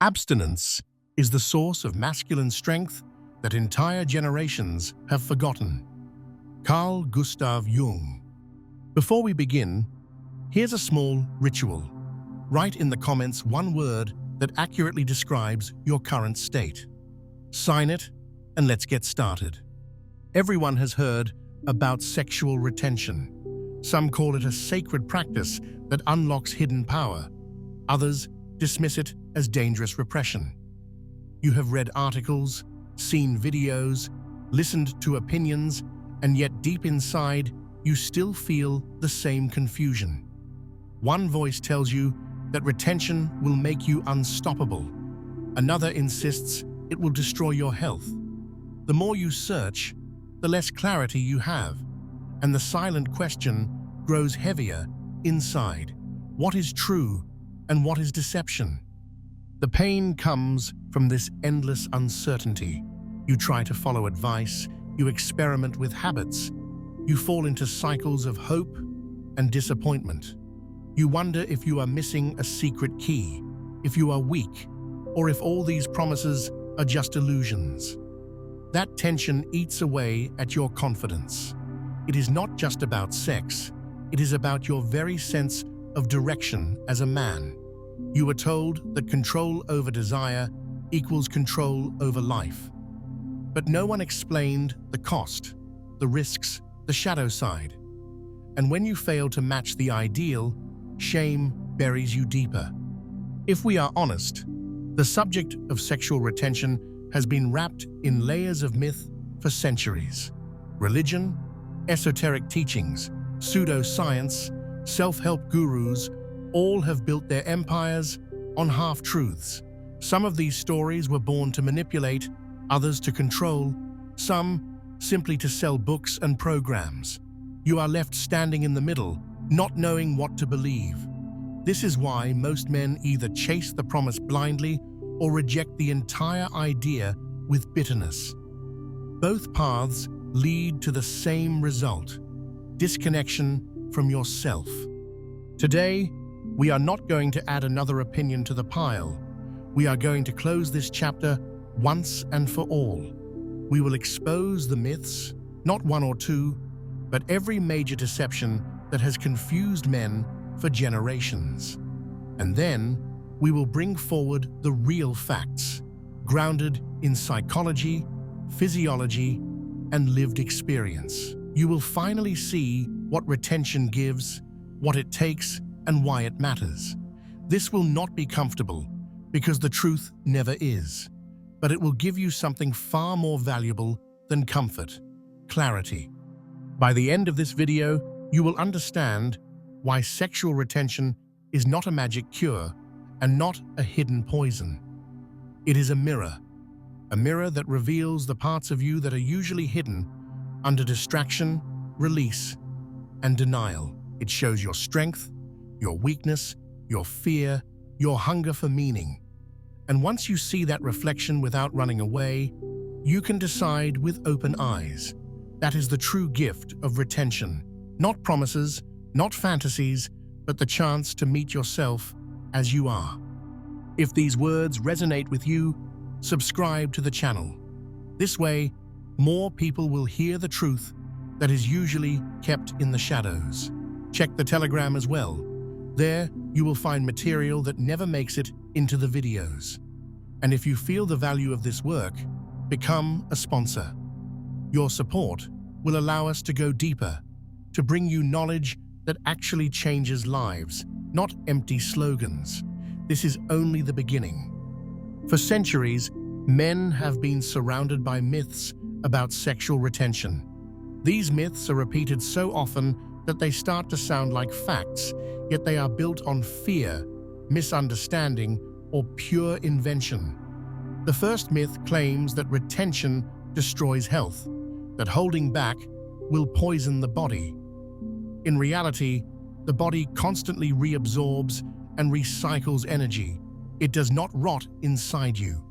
Abstinence is the source of masculine strength that entire generations have forgotten. Carl Gustav Jung. Before we begin, here's a small ritual. Write in the comments one word that accurately describes your current state. Sign it, and let's get started. Everyone has heard about sexual retention. Some call it a sacred practice that unlocks hidden power. Others dismiss it as dangerous repression. You have read articles, seen videos, listened to opinions, and yet deep inside, you still feel the same confusion. One voice tells you that retention will make you unstoppable. Another insists it will destroy your health. The more you search, the less clarity you have, and the silent question grows heavier inside. What is true and what is deception? The pain comes from this endless uncertainty. You try to follow advice, you experiment with habits, you fall into cycles of hope and disappointment. You wonder if you are missing a secret key, if you are weak, or if all these promises are just illusions. That tension eats away at your confidence. It is not just about sex, it is about your very sense of direction as a man. You were told that control over desire equals control over life. But no one explained the cost, the risks, the shadow side. And when you fail to match the ideal, shame buries you deeper. If we are honest, the subject of sexual retention has been wrapped in layers of myth for centuries. Religion, esoteric teachings, pseudoscience, self-help gurus, all have built their empires on half-truths. Some of these stories were born to manipulate, others to control, some simply to sell books and programs. You are left standing in the middle, not knowing what to believe. This is why most men either chase the promise blindly or reject the entire idea with bitterness. Both paths lead to the same result: disconnection from yourself. Today, we are not going to add another opinion to the pile. We are going to close this chapter once and for all. We will expose the myths, not one or two, but every major deception that has confused men for generations. And then, we will bring forward the real facts, grounded in psychology, physiology, and lived experience. You will finally see what retention gives, what it takes, and why it matters. This will not be comfortable, because the truth never is. But it will give you something far more valuable than comfort: clarity. By the end of this video, you will understand why sexual retention is not a magic cure and not a hidden poison. It is a mirror that reveals the parts of you that are usually hidden under distraction, release, and denial. It shows your strength, your weakness, your fear, your hunger for meaning. And once you see that reflection without running away, you can decide with open eyes. That is the true gift of retention. Not promises, not fantasies, but the chance to meet yourself as you are. If these words resonate with you, subscribe to the channel. This way, more people will hear the truth that is usually kept in the shadows. Check the Telegram as well. There, you will find material that never makes it into the videos. And if you feel the value of this work, become a sponsor. Your support will allow us to go deeper, to bring you knowledge that actually changes lives, not empty slogans. This is only the beginning. For centuries, men have been surrounded by myths about sexual retention. These myths are repeated so often that they start to sound like facts, yet they are built on fear, misunderstanding, or pure invention. The first myth claims that retention destroys health, that holding back will poison the body. In reality, the body constantly reabsorbs and recycles energy. It does not rot inside you.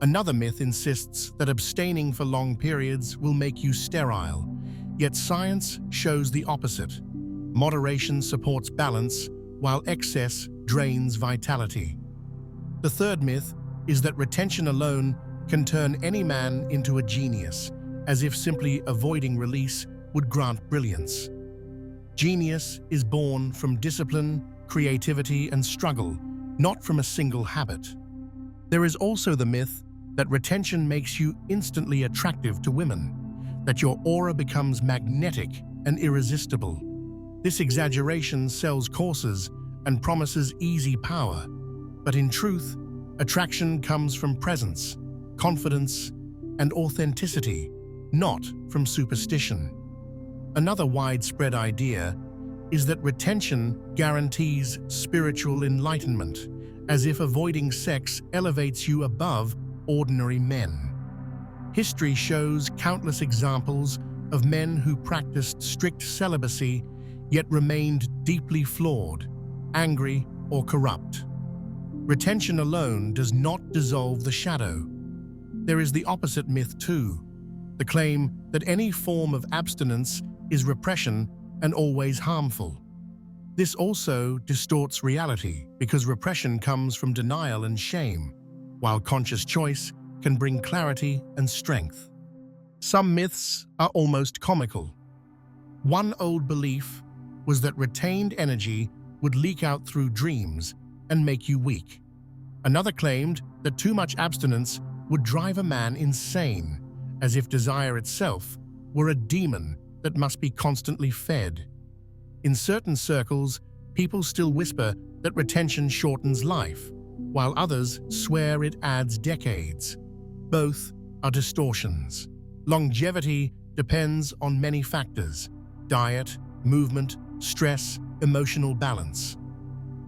Another myth insists that abstaining for long periods will make you sterile, yet science shows the opposite. Moderation supports balance, while excess drains vitality. The third myth is that retention alone can turn any man into a genius, as if simply avoiding release would grant brilliance. Genius is born from discipline, creativity, and struggle, not from a single habit. There is also the myth that retention makes you instantly attractive to women, that your aura becomes magnetic and irresistible. This exaggeration sells courses and promises easy power, but in truth, attraction comes from presence, confidence, and authenticity, not from superstition. Another widespread idea is that retention guarantees spiritual enlightenment, as if avoiding sex elevates you above ordinary men. History shows countless examples of men who practiced strict celibacy yet remained deeply flawed, angry, or corrupt. Retention alone does not dissolve the shadow. There is the opposite myth too, the claim that any form of abstinence is repression and always harmful. This also distorts reality because repression comes from denial and shame, while conscious choice can bring clarity and strength. Some myths are almost comical. One old belief was that retained energy would leak out through dreams and make you weak. Another claimed that too much abstinence would drive a man insane, as if desire itself were a demon that must be constantly fed. In certain circles, people still whisper that retention shortens life, while others swear it adds decades. Both are distortions. Longevity depends on many factors: diet, movement, stress, emotional balance.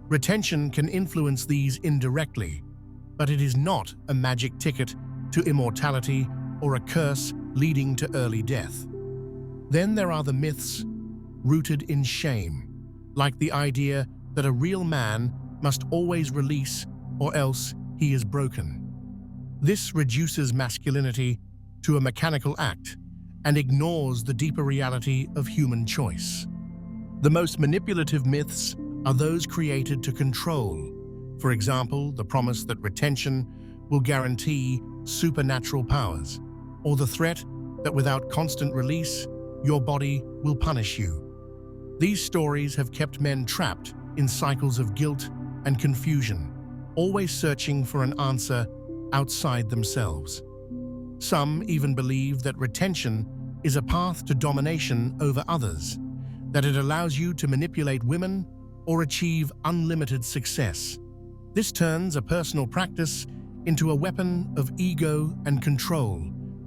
Retention can influence these indirectly, but it is not a magic ticket to immortality or a curse leading to early death. Then there are the myths rooted in shame, like the idea that a real man must always release or else he is broken. This reduces masculinity to a mechanical act and ignores the deeper reality of human choice. The most manipulative myths are those created to control. For example, the promise that retention will guarantee supernatural powers, or the threat that without constant release, your body will punish you. These stories have kept men trapped in cycles of guilt and confusion, always searching for an answer outside themselves. Some even believe that retention is a path to domination over others, that it allows you to manipulate women or achieve unlimited success. This turns a personal practice into a weapon of ego and control,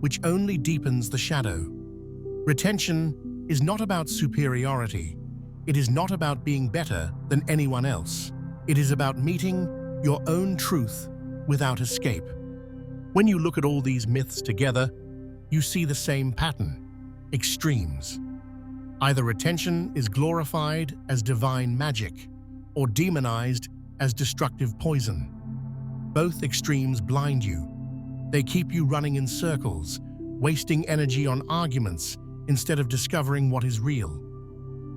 which only deepens the shadow. Retention is not about superiority. It is not about being better than anyone else. It is about meeting your own truth without escape. When you look at all these myths together, you see the same pattern: extremes. Either retention is glorified as divine magic or demonized as destructive poison. Both extremes blind you. They keep you running in circles, wasting energy on arguments instead of discovering what is real.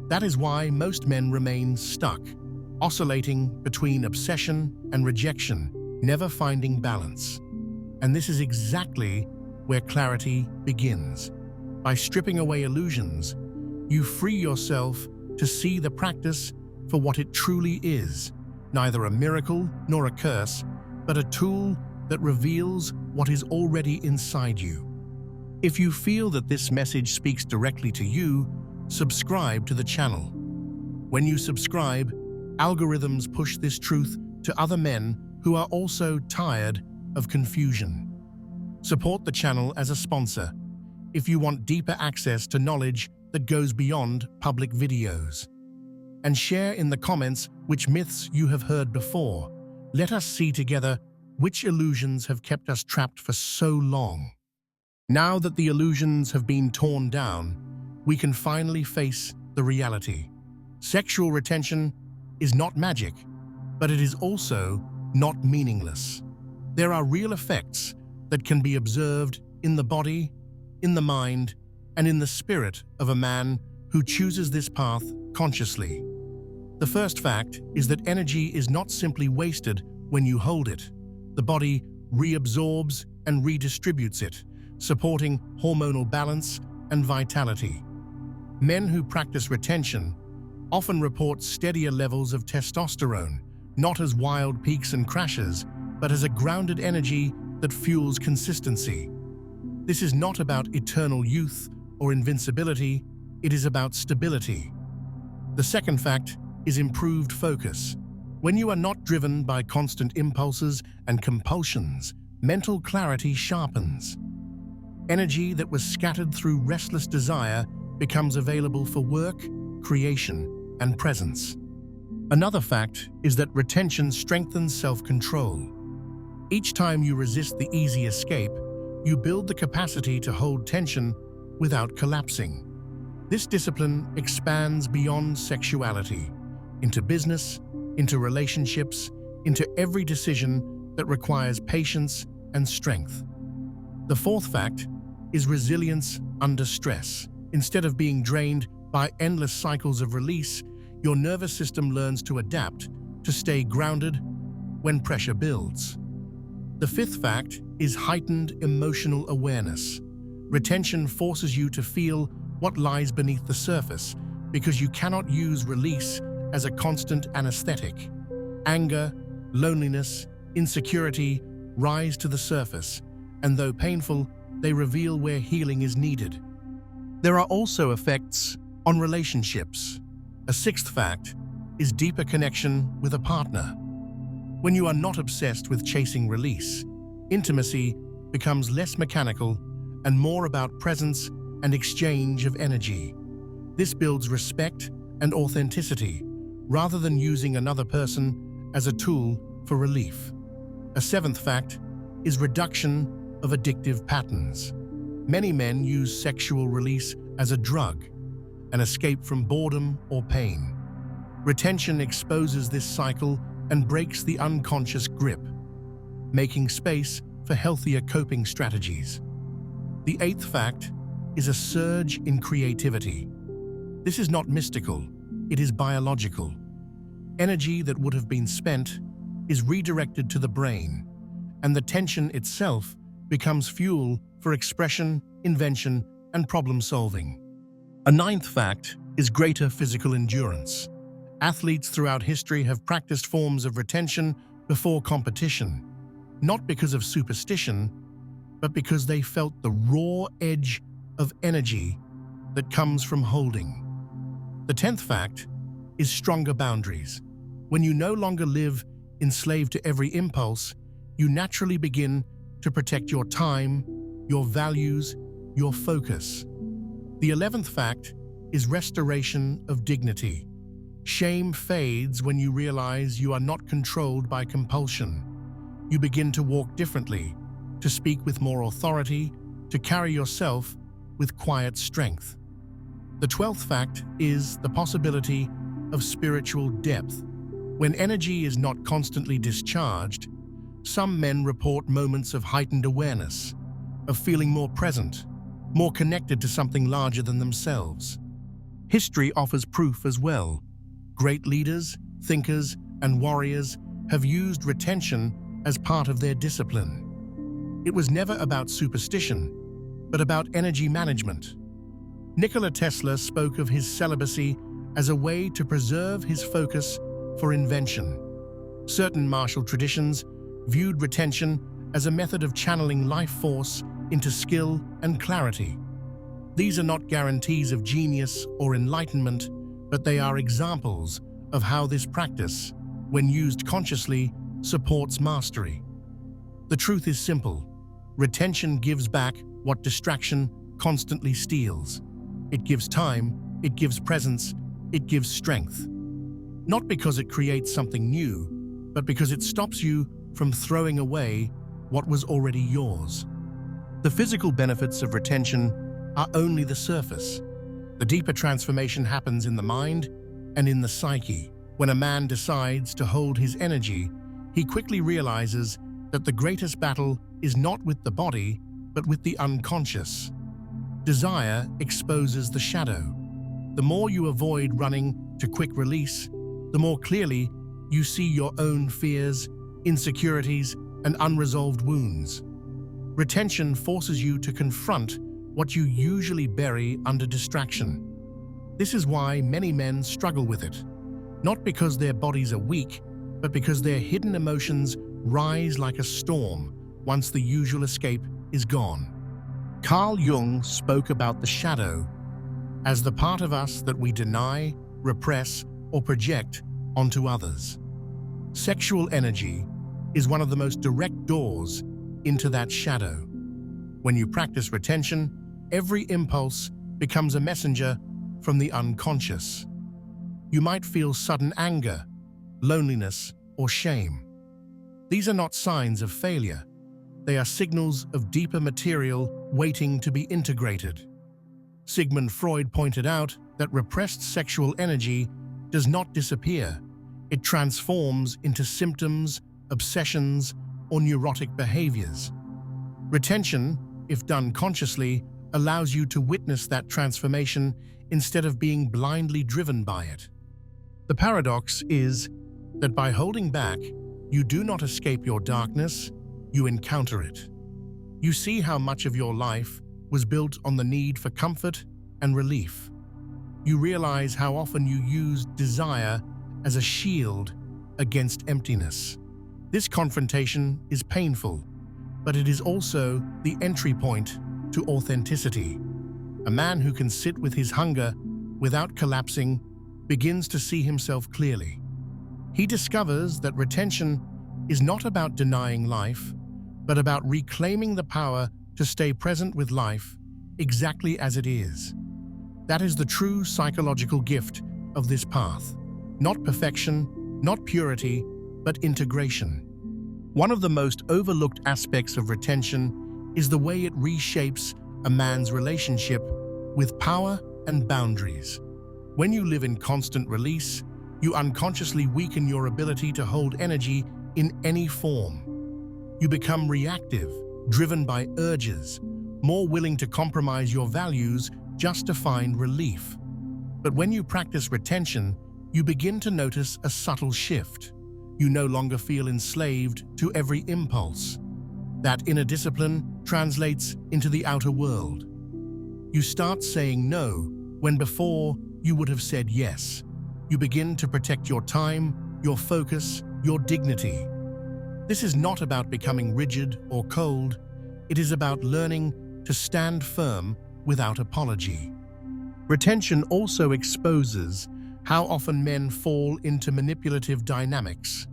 That is why most men remain stuck, oscillating between obsession and rejection, never finding balance. And this is exactly where clarity begins. By stripping away illusions, you free yourself to see the practice for what it truly is, neither a miracle nor a curse, but a tool that reveals what is already inside you. If you feel that this message speaks directly to you, subscribe to the channel. When you subscribe, algorithms push this truth to other men who are also tired of confusion. Support the channel as a sponsor if you want deeper access to knowledge that goes beyond public videos. And share in the comments which myths you have heard before. Let us see together which illusions have kept us trapped for so long. Now that the illusions have been torn down, we can finally face the reality. Sexual retention is not magic, but it is also not meaningless. There are real effects that can be observed in the body, in the mind, and in the spirit of a man who chooses this path consciously. The first fact is that energy is not simply wasted when you hold it. the body reabsorbs and redistributes it, supporting hormonal balance and vitality. Men who practice retention often report steadier levels of testosterone, not as wild peaks and crashes, but as a grounded energy that fuels consistency. This is not about eternal youth or invincibility, it is about stability. The second fact is improved focus. When you are not driven by constant impulses and compulsions, mental clarity sharpens. Energy that was scattered through restless desire becomes available for work, creation, and presence. Another fact is that retention strengthens self-control. Each time you resist the easy escape, you build the capacity to hold tension without collapsing. This discipline expands beyond sexuality, into business, into relationships, into every decision that requires patience and strength. The fourth fact is resilience under stress. Instead of being drained by endless cycles of release, your nervous system learns to adapt, to stay grounded when pressure builds. The fifth fact is heightened emotional awareness. Retention forces you to feel what lies beneath the surface because you cannot use release as a constant anesthetic. Anger, loneliness, insecurity rise to the surface, and though painful, they reveal where healing is needed. There are also effects on relationships. A sixth fact is deeper connection with a partner. When you are not obsessed with chasing release, intimacy becomes less mechanical and more about presence and exchange of energy. This builds respect and authenticity, rather than using another person as a tool for relief. A seventh fact is reduction of addictive patterns. Many men use sexual release as a drug, an escape from boredom or pain. Retention exposes this cycle and breaks the unconscious grip, making space for healthier coping strategies. The eighth fact is a surge in creativity. This is not mystical, it is biological. Energy that would have been spent is redirected to the brain, and the tension itself becomes fuel for expression, invention, and problem-solving. A ninth fact is greater physical endurance. Athletes throughout history have practiced forms of retention before competition, not because of superstition, but because they felt the raw edge of energy that comes from holding. The 10th fact is stronger boundaries. When you no longer live enslaved to every impulse, you naturally begin to protect your time, your values, your focus. The 11th fact is restoration of dignity. Shame fades when you realize you are not controlled by compulsion. You begin to walk differently, to speak with more authority, to carry yourself with quiet strength. The 12th fact is the possibility of spiritual depth. When energy is not constantly discharged, some men report moments of heightened awareness, of feeling more present, more connected to something larger than themselves. History offers proof as well. Great leaders, thinkers, and warriors have used retention as part of their discipline. It was never about superstition, but about energy management. Nikola Tesla spoke of his celibacy as a way to preserve his focus for invention. Certain martial traditions viewed retention as a method of channeling life force into skill and clarity. These are not guarantees of genius or enlightenment, but they are examples of how this practice, when used consciously, supports mastery. The truth is simple. Retention gives back what distraction constantly steals. It gives time, it gives presence, it gives strength. Not because it creates something new, but because it stops you from throwing away what was already yours. The physical benefits of retention are only the surface. The deeper transformation happens in the mind and in the psyche. When a man decides to hold his energy, he quickly realizes that the greatest battle is not with the body, but with the unconscious. Desire exposes the shadow. The more you avoid running to quick release, the more clearly you see your own fears, insecurities, and unresolved wounds. Retention forces you to confront what you usually bury under distraction. This is why many men struggle with it, not because their bodies are weak, but because their hidden emotions rise like a storm once the usual escape is gone. Carl Jung spoke about the shadow as the part of us that we deny, repress, or project onto others. Sexual energy is one of the most direct doors into that shadow. When you practice retention, every impulse becomes a messenger from the unconscious. You might feel sudden anger, loneliness, or shame. These are not signs of failure. They are signals of deeper material waiting to be integrated. Sigmund Freud pointed out that repressed sexual energy does not disappear. It transforms into symptoms, obsessions, or neurotic behaviors. Retention, if done consciously, allows you to witness that transformation instead of being blindly driven by it. The paradox is that by holding back, you do not escape your darkness, you encounter it. You see how much of your life was built on the need for comfort and relief. You realize how often you used desire as a shield against emptiness. This confrontation is painful, but it is also the entry point to authenticity. A man who can sit with his hunger without collapsing begins to see himself clearly. He discovers that retention is not about denying life, but about reclaiming the power to stay present with life exactly as it is. That is the true psychological gift of this path. Not perfection, not purity, but integration. One of the most overlooked aspects of retention is the way it reshapes a man's relationship with power and boundaries. When you live in constant release, you unconsciously weaken your ability to hold energy in any form. You become reactive, driven by urges, more willing to compromise your values just to find relief. But when you practice retention, you begin to notice a subtle shift. You no longer feel enslaved to every impulse. That inner discipline translates into the outer world. You start saying no when before you would have said yes. You begin to protect your time, your focus, your dignity. This is not about becoming rigid or cold. It is about learning to stand firm without apology. Retention also exposes how often men fall into manipulative dynamics.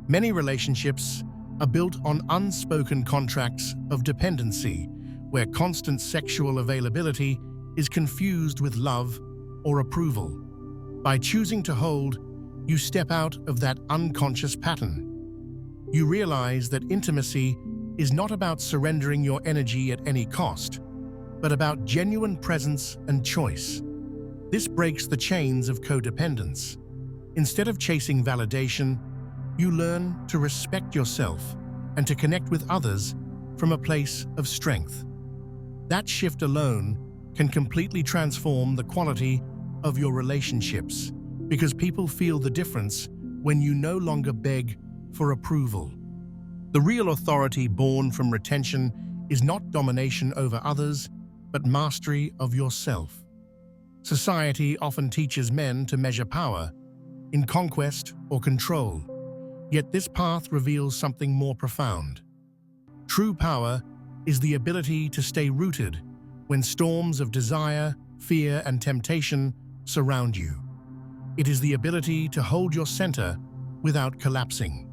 Many relationships are built on unspoken contracts of dependency, where constant sexual availability is confused with love or approval. By choosing to hold, you step out of that unconscious pattern. You realize that intimacy is not about surrendering your energy at any cost, but about genuine presence and choice. This breaks the chains of codependence. Instead of chasing validation, you learn to respect yourself and to connect with others from a place of strength. That shift alone can completely transform the quality of your relationships, because people feel the difference when you no longer beg for approval. The real authority born from retention is not domination over others, but mastery of yourself. Society often teaches men to measure power in conquest or control, yet this path reveals something more profound. True power is the ability to stay rooted when storms of desire, fear, and temptation surround you. It is the ability to hold your center without collapsing.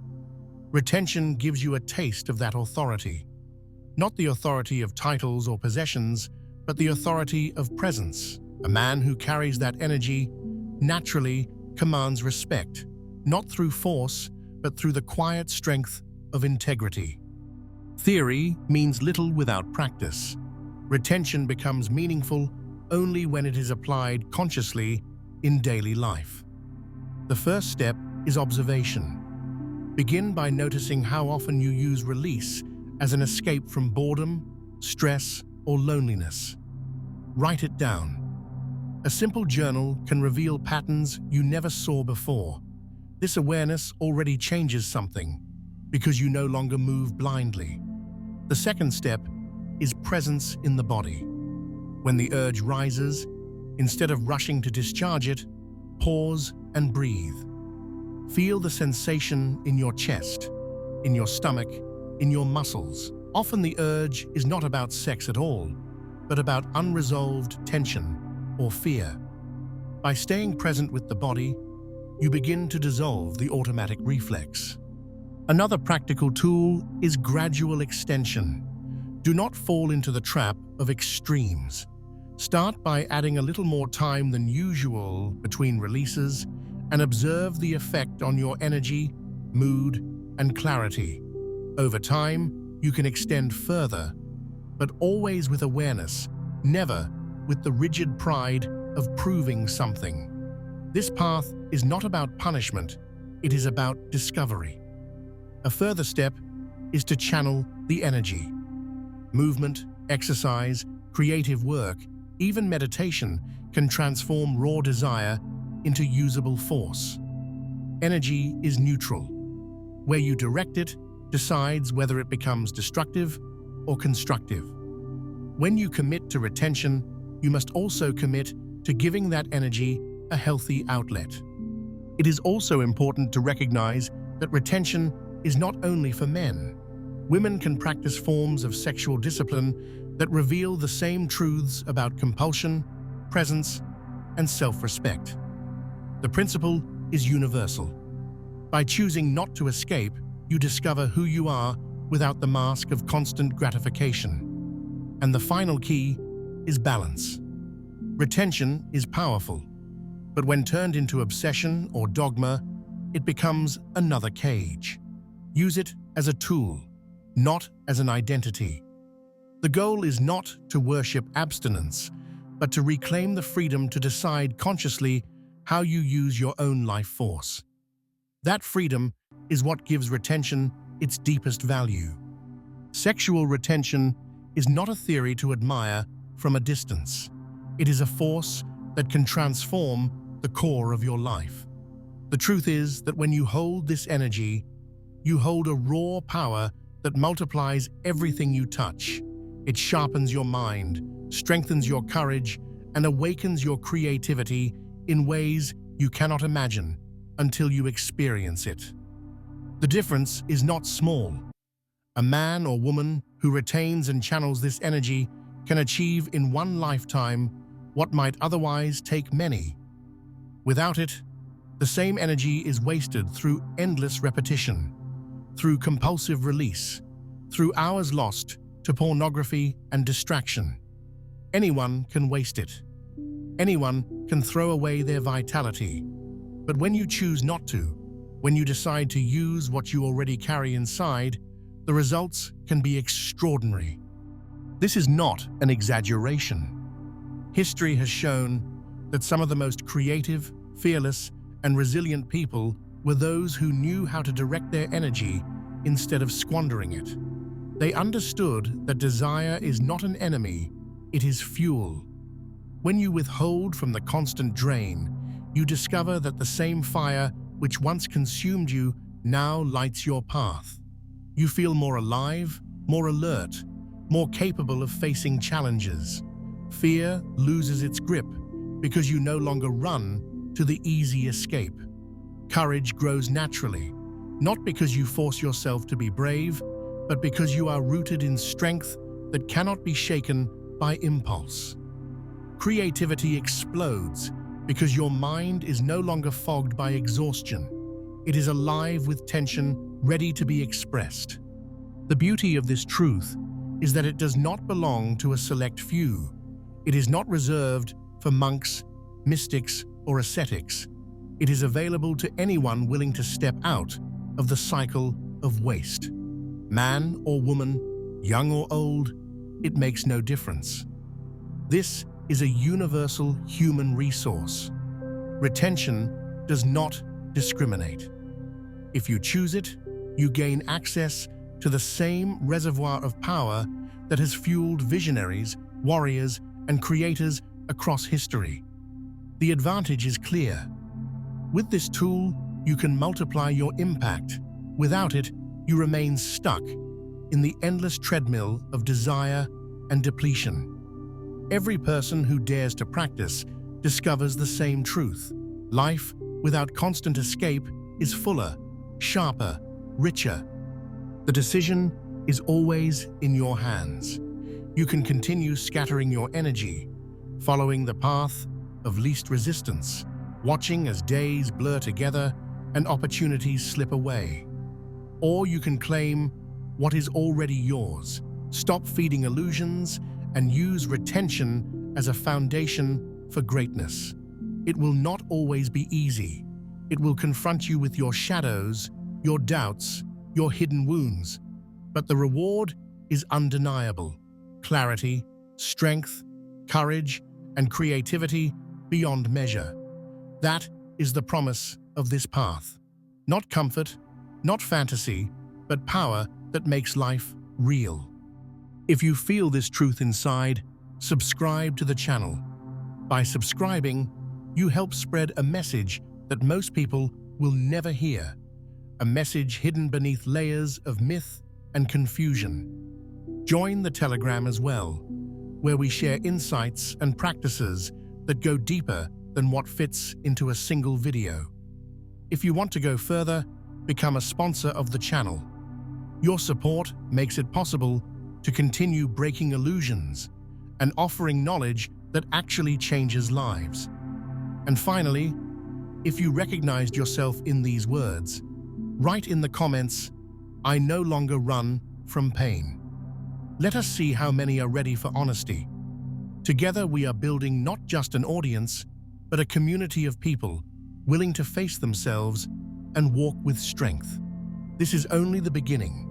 Retention gives you a taste of that authority. Not the authority of titles or possessions, but the authority of presence. A man who carries that energy naturally commands respect, not through force, but through the quiet strength of integrity. Theory means little without practice. Retention becomes meaningful only when it is applied consciously in daily life. The first step is observation. Begin by noticing how often you use release as an escape from boredom, stress, or loneliness. Write it down. A simple journal can reveal patterns you never saw before. This awareness already changes something. because you no longer move blindly. The second step is presence in the body. When the urge rises, instead of rushing to discharge it, pause and breathe. Feel the sensation in your chest, in your stomach, in your muscles. Often the urge is not about sex at all, but about unresolved tension or fear. By staying present with the body, you begin to dissolve the automatic reflex. Another practical tool is gradual extension. Do not fall into the trap of extremes. Start by adding a little more time than usual between releases and observe the effect on your energy, mood, and clarity. Over time, you can extend further, but always with awareness, never with the rigid pride of proving something. This path is not about punishment, it is about discovery. A further step is to channel the energy. Movement, exercise, creative work, even meditation can transform raw desire into usable force. Energy is neutral. Where you direct it decides whether it becomes destructive or constructive. When you commit to retention, you must also commit to giving that energy a healthy outlet. It is also important to recognize that retention is not only for men. Women can practice forms of sexual discipline that reveal the same truths about compulsion, presence, and self-respect. The principle is universal. By choosing not to escape, you discover who you are without the mask of constant gratification. And the final key is balance. Retention is powerful, but when turned into obsession or dogma, it becomes another cage. Use it as a tool, not as an identity. The goal is not to worship abstinence, but to reclaim the freedom to decide consciously how you use your own life force. That freedom is what gives retention its deepest value. Sexual retention is not a theory to admire from a distance. It is a force that can transform the core of your life. The truth is that when you hold this energy, you hold a raw power that multiplies everything you touch. It sharpens your mind, strengthens your courage, and awakens your creativity in ways you cannot imagine until you experience it. The difference is not small. A man or woman who retains and channels this energy can achieve in one lifetime what might otherwise take many. Without it, the same energy is wasted through endless repetition, through compulsive release, through hours lost to pornography and distraction. Anyone can waste it. Anyone can throw away their vitality. But when you choose not to, when you decide to use what you already carry inside, the results can be extraordinary. This is not an exaggeration. History has shown that some of the most creative, fearless, and resilient people were those who knew how to direct their energy instead of squandering it. They understood that desire is not an enemy, it is fuel. When you withhold from the constant drain, you discover that the same fire which once consumed you now lights your path. You feel more alive, more alert, more capable of facing challenges. Fear loses its grip because you no longer run to the easy escape. Courage grows naturally, not because you force yourself to be brave, but because you are rooted in strength that cannot be shaken by impulse. Creativity explodes because your mind is no longer fogged by exhaustion. It is alive with tension, ready to be expressed. The beauty of this truth is that it does not belong to a select few. It is not reserved for monks, mystics, or ascetics. It is available to anyone willing to step out of the cycle of waste. Man or woman, young or old, it makes no difference. This is a universal human resource. Retention does not discriminate. If you choose it, you gain access to the same reservoir of power that has fueled visionaries, warriors, and creators across history. The advantage is clear. With this tool, you can multiply your impact. Without it, you remain stuck in the endless treadmill of desire and depletion. Every person who dares to practice discovers the same truth. Life without constant escape is fuller, sharper, richer. The decision is always in your hands. You can continue scattering your energy, following the path of least resistance, watching as days blur together and opportunities slip away. Or you can claim what is already yours, stop feeding illusions, and use retention as a foundation for greatness. It will not always be easy. It will confront you with your shadows, your doubts, your hidden wounds. But the reward is undeniable. Clarity, strength, courage, and creativity beyond measure. That is the promise of this path. Not comfort, not fantasy, but power that makes life real. If you feel this truth inside, subscribe to the channel. By subscribing, you help spread a message that most people will never hear, a message hidden beneath layers of myth and confusion. Join the Telegram as well, where we share insights and practices that go deeper than what fits into a single video. If you want to go further, become a sponsor of the channel. Your support makes it possible to continue breaking illusions and offering knowledge that actually changes lives. And finally, if you recognized yourself in these words, write in the comments, "I no longer run from pain." Let us see how many are ready for honesty. Together we are building not just an audience, but a community of people willing to face themselves and walk with strength. This is only the beginning.